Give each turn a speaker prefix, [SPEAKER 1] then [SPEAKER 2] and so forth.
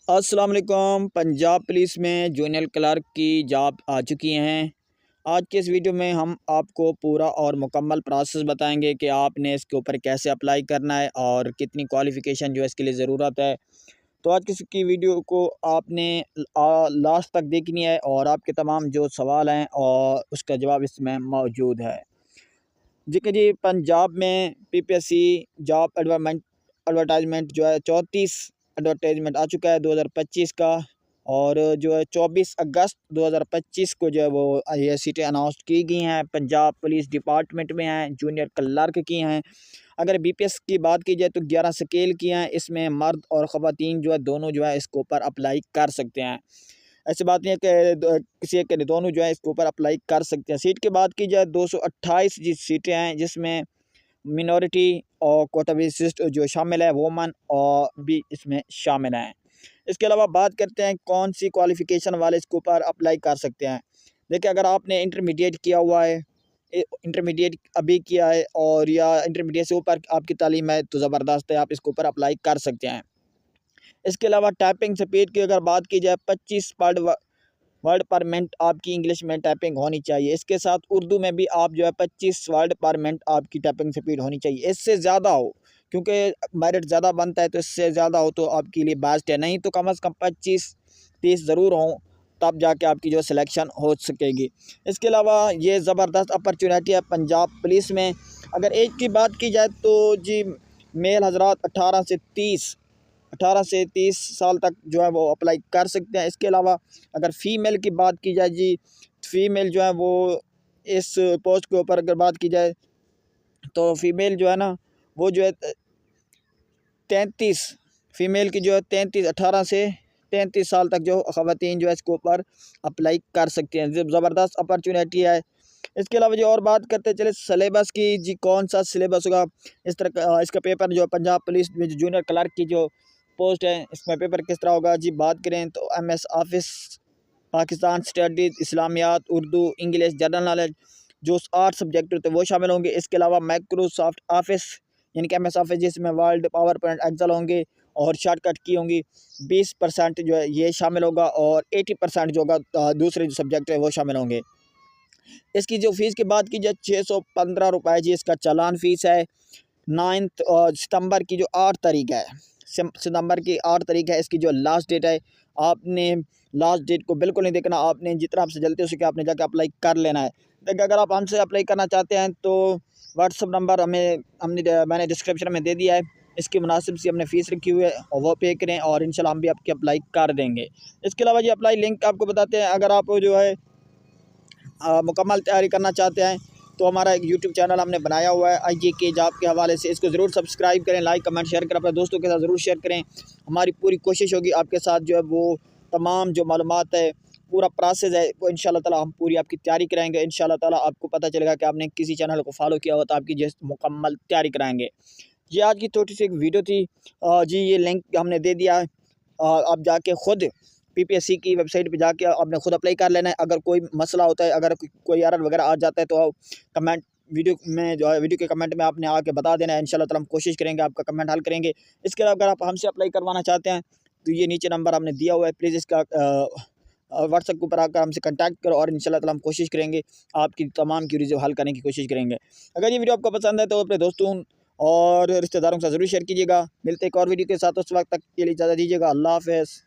[SPEAKER 1] अस्सलाम वालेकुम। पंजाब पुलिस में जूनियर क्लर्क की जॉब आ चुकी हैं। आज के इस वीडियो में हम आपको पूरा और मुकम्मल प्रोसेस बताएंगे कि आपने इसके ऊपर कैसे अप्लाई करना है और कितनी क्वालिफ़िकेशन जो है इसके लिए ज़रूरत है। तो आज की वीडियो को आपने लास्ट तक देखनी है और आपके तमाम जो सवाल हैं और उसका जवाब इसमें मौजूद है। जी पंजाब में पीपीएससी जॉब एडवर्टाइजमेंट जो है 34 एडवर्टाइजमेंट आ चुका है 2025 का। और जो है 24 अगस्त 2025 को जो है वो ये सीटें अनाउंस की गई हैं। पंजाब पुलिस डिपार्टमेंट में हैं, जूनियर क्लर्क की हैं। अगर बीपीएस की बात की जाए तो 11 स्केल की हैं। इसमें मर्द और ख़वातीन जो है दोनों जो है इसके ऊपर अप्लाई कर सकते हैं। ऐसी बात नहीं है कि किसी एक के दोनों जो है इसके ऊपर अप्लाई कर सकते हैं। सीट की बात की जाए 228 जी सीटें हैं, जिसमें मिनॉरिटी और कोटा विशिष्ट जो शामिल है, वोमन और भी इसमें शामिल हैं। इसके अलावा बात करते हैं कौन सी क्वालिफ़िकेशन वाले इसके ऊपर अप्लाई कर सकते हैं। देखिए, अगर आपने इंटरमीडिएट किया हुआ है, इंटरमीडिएट अभी किया है और या इंटरमीडिएट से ऊपर आपकी तालीम है तो ज़बरदस्त है, आप इसके ऊपर अप्लाई कर सकते हैं। इसके अलावा टाइपिंग स्पीड की अगर बात की जाए 25 वर्ड पर मिनट आपकी इंग्लिश में टाइपिंग होनी चाहिए। इसके साथ उर्दू में भी आप जो है 25 वर्ड पर मिनट आपकी टाइपिंग स्पीड होनी चाहिए। इससे ज़्यादा हो, क्योंकि मेरिट ज़्यादा बनता है, तो इससे ज़्यादा हो तो आपके लिए बेस्ट है। नहीं तो कम से कम 25-30 ज़रूर हों, तब जाके आपकी जो सिलेक्शन हो सकेगी। इसके अलावा ये ज़बरदस्त अपॉर्चुनिटी है पंजाब पुलिस में। अगर एज की बात की जाए तो जी मेल हजरात 18 से 30 साल तक जो है वो अप्लाई कर सकते हैं। इसके अलावा अगर फ़ीमेल की बात की जाए जी, फ़ीमेल जो है वो इस पोस्ट के ऊपर अगर बात की जाए तो फ़ीमेल जो है ना वो जो है 33, फ़ीमेल की जो है 18 से 33 साल तक जो ख़वातीन जो है इसके ऊपर अप्लाई कर सकती हैं। ज़बरदस्त अपॉर्चुनिटी है। इसके अलावा जो और बात करते चले सिलेबस की जी, कौन सा सिलेबस होगा। इस तरह का इसका पेपर जो पंजाब पुलिस में जो जूनियर क्लर्क की जो पोस्ट है, इसमें पेपर किस तरह होगा जी। बात करें तो एमएस ऑफिस, पाकिस्तान स्टडीज़, इस्लामियात, उर्दू, इंग्लिश, जनरल नॉलेज, जो 8 सब्जेक्ट होते हैं वो शामिल होंगे। इसके अलावा माइक्रोसॉफ्ट ऑफिस यानी कि एमएस ऑफिस, जिसमें वर्ड, पावर पॉइंट, एक्सेल होंगे और शॉर्टकट की होंगी। 20% जो है ये शामिल होगा और 80% जो होगा दूसरे जो सब्जेक्ट है वो शामिल होंगे। इसकी जो फ़ीस की बात की जाए 615 रुपये जी इसका चालान फ़ीस है। 9 सितंबर की जो 8 तारीख है, सितंबर की 8 तारीख है इसकी जो लास्ट डेट है। आपने लास्ट डेट को बिल्कुल नहीं देखना, आपने जितना आपसे जल्दी हो सके आपने जाकर अप्लाई कर लेना है। देखिए, अगर आप हमसे अप्लाई करना चाहते हैं तो व्हाट्सअप नंबर मैंने डिस्क्रिप्शन में दे दिया है। इसकी मुनासिब सी हमने फ़ीस रखी हुई है और वो पे करें और इंशाल्लाह हम भी आपकी अप्लाई कर देंगे। इसके अलावा ये अप्लाई लिंक आपको बताते हैं। अगर आप जो है मुकम्मल तैयारी करना चाहते हैं तो हमारा एक यूट्यूब चैनल हमने बनाया हुआ है आईजी के जॉब के हवाले से। इसको ज़रूर सब्सक्राइब करें, लाइक कमेंट शेयर करें, अपने दोस्तों के साथ ज़रूर शेयर करें। हमारी पूरी कोशिश होगी आपके साथ जो है वो तमाम जो मालूमात है, पूरा प्रोसेस है, वो इंशाल्लाह ताला हम पूरी आपकी तैयारी कराएंगे। इंशाल्लाह ताला आपको पता चलेगा कि आपने किसी चैनल को फॉलो किया हुआ तो आपकी जो मुकम्मल तैयारी कराएंगे। ये आज की छोटी सी एक वीडियो थी। जी ये लिंक हमने दे दिया है, आप जाके ख़ुद पीपीएससी की वेबसाइट पे जाके आपने खुद अप्लाई कर लेना है। अगर कोई मसला होता है, अगर कोई एरर वगैरह आ जाता है तो कमेंट वीडियो में जो है वीडियो के कमेंट में आपने आके बता देना है। इंशाल्लाह ताला हम कोशिश करेंगे आपका कमेंट हल करेंगे। इसके अलावा अगर आप हमसे अप्लाई करवाना चाहते हैं तो ये नीचे नंबर हमने दिया हुआ है, प्लीज़ इसका व्हाट्सएप के ऊपर आकर हमसे कांटेक्ट करो और इंशाल्लाह ताला हम कोशिश करेंगे आपकी तमाम क्यूरीज हल करने की कोशिश करेंगे। अगर ये वीडियो आपको पसंद है तो अपने दोस्तों और रिश्तेदारों के साथ ज़रूर शेयर कीजिएगा। मिलते एक और वीडियो के साथ, उस वक्त तक के लिए इजाज़त दीजिएगा। अल्लाह हाफ़िज़।